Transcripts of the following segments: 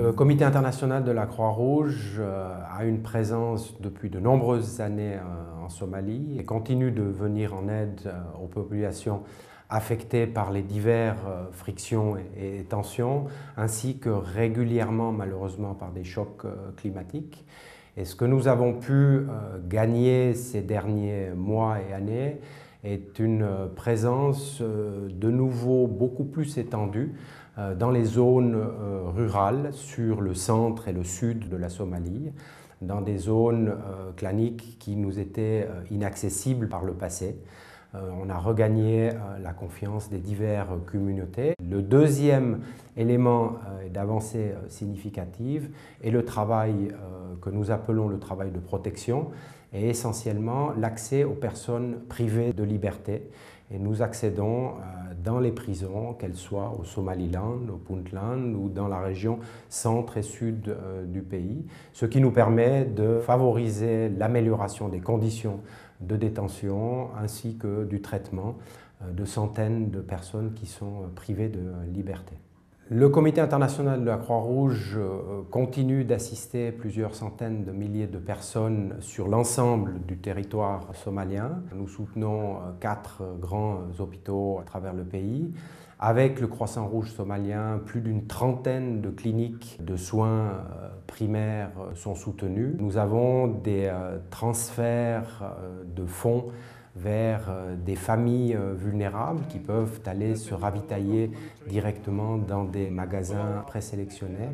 Le Comité international de la Croix-Rouge a une présence depuis de nombreuses années en Somalie et continue de venir en aide aux populations affectées par les diverses frictions et tensions, ainsi que régulièrement, malheureusement, par des chocs climatiques. Et ce que nous avons pu gagner ces derniers mois et années est une présence de nouveau beaucoup plus étendue dans les zones rurales, sur le centre et le sud de la Somalie, dans des zones claniques qui nous étaient inaccessibles par le passé. On a regagné la confiance des diverses communautés. Le deuxième élément d'avancée significative est le travail que nous appelons le travail de protection, et essentiellement l'accès aux personnes privées de liberté. Et nous accédons dans les prisons, qu'elles soient au Somaliland, au Puntland ou dans la région centre et sud du pays, ce qui nous permet de favoriser l'amélioration des conditions de détention ainsi que du traitement de centaines de personnes qui sont privées de liberté. Le Comité international de la Croix-Rouge continue d'assister plusieurs centaines de milliers de personnes sur l'ensemble du territoire somalien. Nous soutenons 4 grands hôpitaux à travers le pays. Avec le Croissant Rouge somalien, plus d'une trentaine de cliniques de soins primaires sont soutenues. Nous avons des transferts de fonds vers des familles vulnérables qui peuvent aller se ravitailler directement dans des magasins présélectionnés.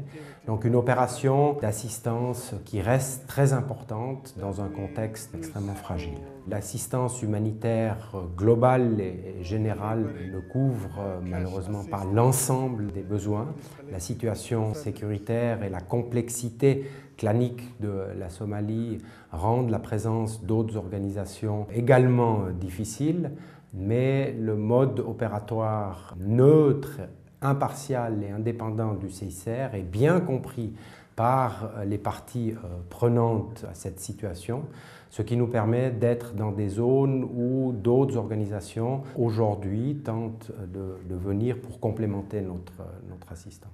Donc une opération d'assistance qui reste très importante dans un contexte extrêmement fragile. L'assistance humanitaire globale et générale ne couvre malheureusement pas l'ensemble des besoins. La situation sécuritaire et la complexité clanique de la Somalie rendent la présence d'autres organisations également difficile, mais le mode opératoire neutre, impartial et indépendant du CICR est bien compris par les parties prenantes à cette situation, ce qui nous permet d'être dans des zones où d'autres organisations aujourd'hui tentent de venir pour complémenter notre assistance.